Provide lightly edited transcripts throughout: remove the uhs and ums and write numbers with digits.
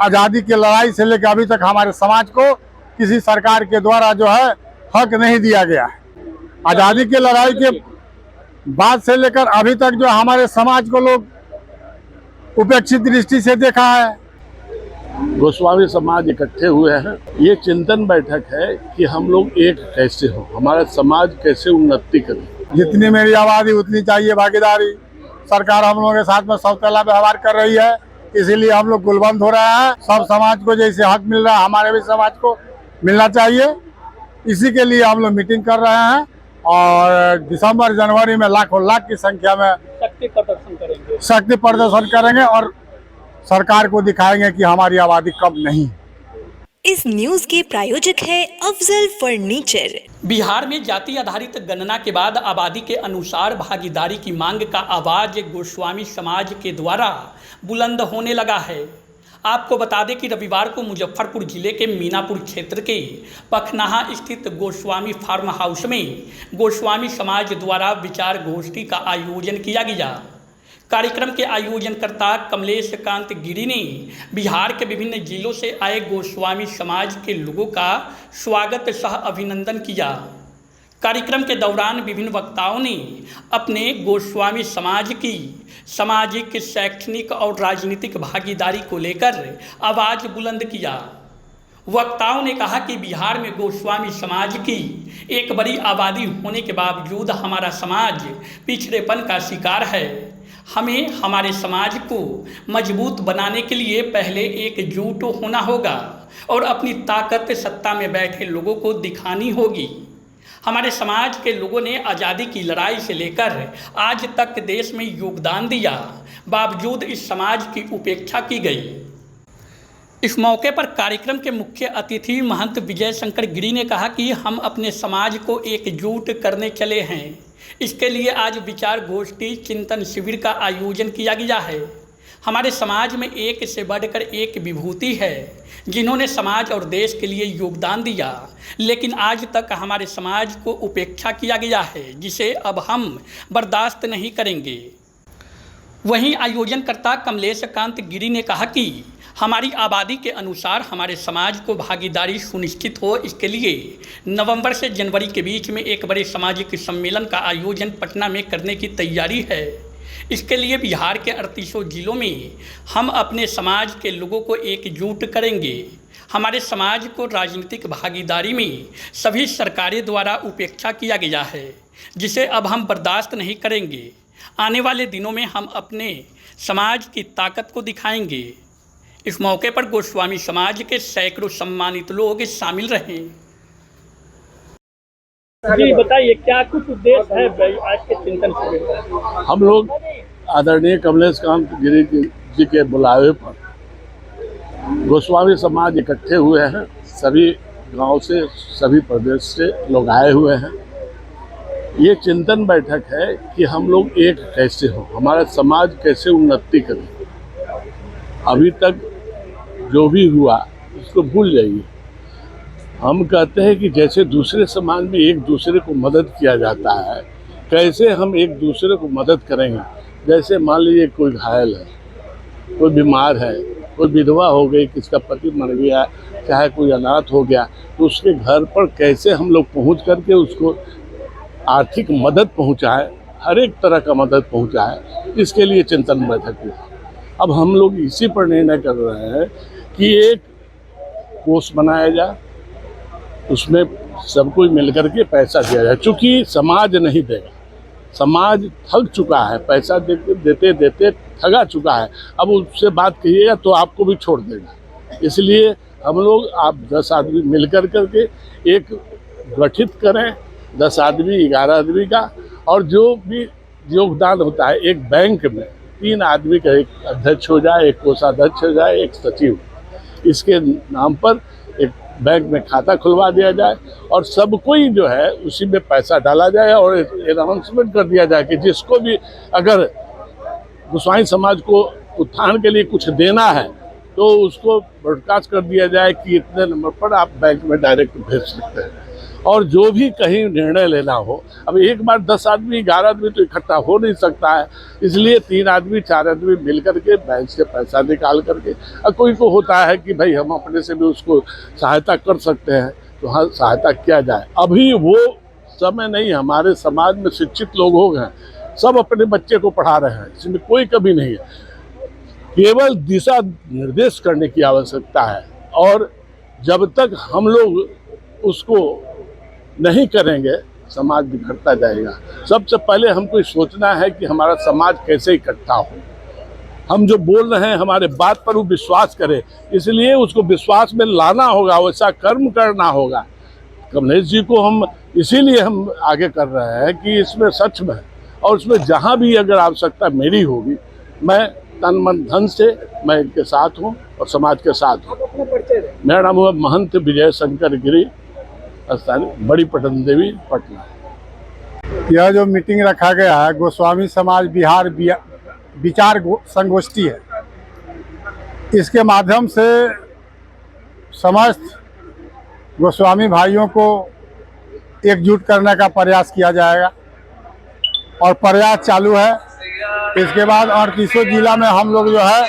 आज़ादी की लड़ाई से लेकर अभी तक हमारे समाज को किसी सरकार के द्वारा जो है हक नहीं दिया गया है। आज़ादी की लड़ाई के बाद से लेकर अभी तक जो हमारे समाज को लोग उपेक्षित दृष्टि से देखा है। गोस्वामी समाज इकट्ठे हुए हैं। ये चिंतन बैठक है कि हम लोग एक कैसे हो, हमारा समाज कैसे उन्नति करे। जितनी मेरी आबादी उतनी चाहिए भागीदारी। सरकार हम लोगों के साथ में सौतेला व्यवहार कर रही है, इसीलिए हम लोग गुलबंद हो रहे हैं। सब समाज को जैसे हक मिल रहा है हमारे भी समाज को मिलना चाहिए। इसी के लिए हम लोग मीटिंग कर रहे हैं और दिसंबर जनवरी में लाखों लाख की संख्या में शक्ति प्रदर्शन करेंगे और सरकार को दिखाएंगे कि हमारी आबादी कम नहीं। इस न्यूज के प्रायोजक है अफजल फर्नीचर। बिहार में जाति आधारित गणना के बाद आबादी के अनुसार भागीदारी की मांग का आवाज गोस्वामी समाज के द्वारा बुलंद होने लगा है। आपको बता दें कि रविवार को मुजफ्फरपुर जिले के मीनापुर क्षेत्र के पखनाहा स्थित गोस्वामी फार्म हाउस में गोस्वामी समाज द्वारा विचार गोष्ठी का आयोजन किया गया। कार्यक्रम के आयोजनकर्ता कमलेश कांत गिरी ने बिहार के विभिन्न जिलों से आए गोस्वामी समाज के लोगों का स्वागत सह अभिनंदन किया। कार्यक्रम के दौरान विभिन्न वक्ताओं ने अपने गोस्वामी समाज की सामाजिक, शैक्षणिक और राजनीतिक भागीदारी को लेकर आवाज़ बुलंद किया। वक्ताओं ने कहा कि बिहार में गोस्वामी समाज की एक बड़ी आबादी होने के बावजूद हमारा समाज पिछड़ेपन का शिकार है। हमें हमारे समाज को मजबूत बनाने के लिए पहले एकजुट होना होगा और अपनी ताकत सत्ता में बैठे लोगों को दिखानी होगी। हमारे समाज के लोगों ने आज़ादी की लड़ाई से लेकर आज तक देश में योगदान दिया, बावजूद इस समाज की उपेक्षा की गई। इस मौके पर कार्यक्रम के मुख्य अतिथि महंत विजय शंकर गिरी ने कहा कि हम अपने समाज को एकजुट करने चले हैं। इसके लिए आज विचार गोष्ठी चिंतन शिविर का आयोजन किया गया है। हमारे समाज में एक से बढ़कर एक विभूति है जिन्होंने समाज और देश के लिए योगदान दिया, लेकिन आज तक हमारे समाज को उपेक्षा किया गया है, जिसे अब हम बर्दाश्त नहीं करेंगे। वहीं आयोजनकर्ता कमलेश कांत गिरी ने कहा कि हमारी आबादी के अनुसार हमारे समाज को भागीदारी सुनिश्चित हो, इसके लिए नवंबर से जनवरी के बीच में एक बड़े सामाजिक सम्मेलन का आयोजन पटना में करने की तैयारी है। इसके लिए बिहार के 38 जिलों में हम अपने समाज के लोगों को एकजुट करेंगे। हमारे समाज को राजनीतिक भागीदारी में सभी सरकारें द्वारा उपेक्षा किया गया है, जिसे अब हम बर्दाश्त नहीं करेंगे। आने वाले दिनों में हम अपने समाज की ताकत को दिखाएंगे। इस मौके पर गोस्वामी समाज के सैकड़ों सम्मानित लोग शामिल रहे। जी बताइए, क्या कुछ उद्देश्य है आज के चिंतन शिविर? हम लोग आदरणीय कमलेश कांत गिरी जी के बुलावे पर गोस्वामी समाज इकट्ठे हुए हैं। सभी गांव से, सभी प्रदेश से लोग आए हुए हैं। ये चिंतन बैठक है कि हम लोग एक कैसे हो, हमारा समाज कैसे उन्नति करे। अभी तक जो भी हुआ उसको भूल जाइए। हम कहते हैं कि जैसे दूसरे समाज में एक दूसरे को मदद किया जाता है, कैसे हम एक दूसरे को मदद करेंगे। जैसे मान लीजिए कोई घायल है, कोई बीमार है, कोई विधवा हो गई, किसका पति मर गया, चाहे कोई अनाथ हो गया, तो उसके घर पर कैसे हम लोग पहुंच करके उसको आर्थिक मदद पहुंचाएं, हर एक तरह का मदद पहुंचाएं। इसके लिए चिंतन बैठक हुआ। अब हम लोग इसी पर निर्णय कर रहे हैं कि एक कोष बनाया जाए, उसमें सब कोई मिलकर के पैसा दिया जाए। चूँकि समाज नहीं देगा, समाज थक चुका है, पैसा देते देते थका चुका है। अब उससे बात कहिएगा तो आपको भी छोड़ देगा। इसलिए हम लोग आप 10 आदमी मिलकर करके एक गठित करें, 10 आदमी 11 आदमी का, और जो भी योगदान होता है एक बैंक में 3 आदमी का एक अध्यक्ष हो जाए, एक कोषाध्यक्ष हो जाए, एक सचिव, इसके नाम पर एक बैंक में खाता खुलवा दिया जाए और सब कोई जो है उसी में पैसा डाला जाए और अनाउंसमेंट कर दिया जाए कि जिसको भी अगर गोस्वामी समाज को उत्थान के लिए कुछ देना है तो उसको ब्रॉडकास्ट कर दिया जाए कि इतने नंबर पर आप बैंक में डायरेक्ट भेज सकते हैं। और जो भी कहीं निर्णय लेना हो, अब एक बार 10 आदमी 11 आदमी तो इकट्ठा हो नहीं सकता है, इसलिए 3 आदमी 4 आदमी मिल करके बैंक से पैसा निकाल करके, और कोई को होता है कि भाई हम अपने से भी उसको सहायता कर सकते हैं तो हाँ सहायता किया जाए। अभी वो समय नहीं, हमारे समाज में शिक्षित लोग हो गए, सब अपने बच्चे को पढ़ा रहे हैं, इसमें कोई कमी नहीं है, केवल दिशा निर्देश करने की आवश्यकता है। और जब तक हम लोग उसको नहीं करेंगे समाज बिखरता जाएगा। सबसे पहले हमको सोचना है कि हमारा समाज कैसे इकट्ठा हो, हम जो बोल रहे हैं हमारे बात पर वो विश्वास करे, इसलिए उसको विश्वास में लाना होगा, वैसा कर्म करना होगा। कमलेश जी को हम इसीलिए हम आगे कर रहे हैं कि इसमें सच में, और उसमें जहाँ भी अगर आवश्यकता मेरी होगी, मैं तन मन धन से मैं इनके साथ हूँ और समाज के साथ हूँ। मेरा नाम हुआ महंत विजय शंकर गिरी, स्थानीय बड़ी पटन देवी, पटना। यह जो मीटिंग रखा गया है गोस्वामी समाज बिहार विचार संगोष्ठी है, इसके माध्यम से समस्त गोस्वामी भाइयों को एकजुट करने का प्रयास किया जाएगा और प्रयास चालू है। इसके बाद 38 जिला में हम लोग जो है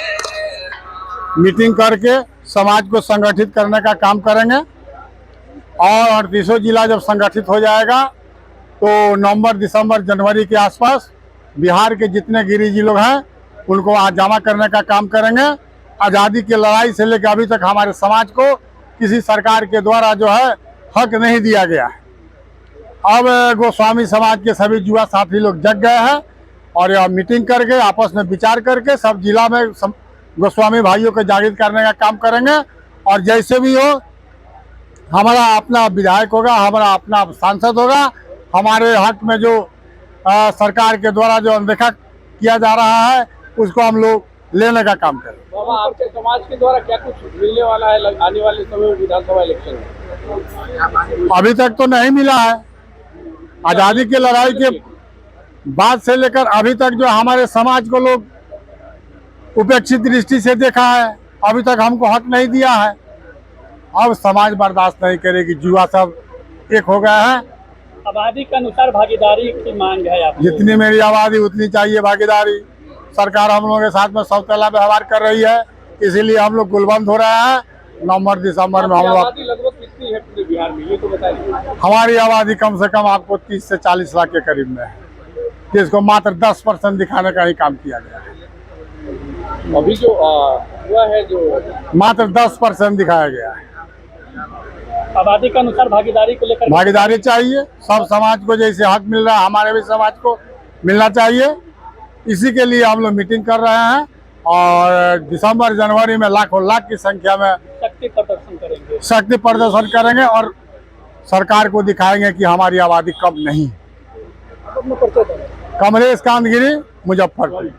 मीटिंग करके समाज को संगठित करने का काम करेंगे और 38 जिला जब संगठित हो जाएगा तो नवंबर, दिसंबर, जनवरी के आसपास बिहार के जितने गिरिजी लोग हैं उनको आज जमा करने का काम करेंगे। आज़ादी की लड़ाई से लेकर अभी तक हमारे समाज को किसी सरकार के द्वारा जो है हक नहीं दिया गया है। अब गोस्वामी समाज के सभी युवा साथी लोग जग गए हैं और यह मीटिंग करके आपस में विचार करके सब जिला में गोस्वामी भाइयों को जागृत करने का काम करेंगे। और जैसे भी हो, हमारा अपना विधायक होगा, हमारा अपना सांसद होगा, हमारे हक में जो सरकार के द्वारा जो अनदेखा किया जा रहा है उसको हम लोग लेने का काम करें। बाबा, आपके समाज के द्वारा क्या कुछ मिलने वाला है आने वाले समय में विधानसभा इलेक्शन में? अभी तक तो नहीं मिला है। आज़ादी की लड़ाई के बाद से लेकर अभी तक जो हमारे समाज को लोग उपेक्षित दृष्टि से देखा है, अभी तक हमको हक नहीं दिया है। अब समाज बर्दाश्त नहीं करेगी, युवा सब एक हो गए हैं। आबादी के अनुसार भागीदारी की मांग है आपको? जितनी मेरी आबादी उतनी चाहिए भागीदारी। सरकार हम लोगों के साथ में सौतेला व्यवहार कर रही है, इसीलिए हम लोग गुलबंद हो रहे हैं। नवंबर, दिसंबर में हम लोग। आबादी लगभग कितनी है पूरे बिहार में, ये तो बताइए। हमारी आबादी कम से कम आपको 30 से 40 लाख के करीब में है, जिसको मात्र 10% दिखाने का ही काम किया गया है। अभी जो हुआ है जो मात्र 10% दिखाया गया है। आबादी के अनुसार भागीदारी को लेकर भागीदारी चाहिए, सब समाज को जैसे हक मिल रहा है हमारे भी समाज को मिलना चाहिए। इसी के लिए हम लोग मीटिंग कर रहे हैं और दिसंबर, जनवरी में लाखों लाख की संख्या में शक्ति प्रदर्शन करेंगे और सरकार को दिखाएंगे कि हमारी आबादी कम नहीं। कमलेश कमलेश कांत गिरी, मुजफ्फरपुर।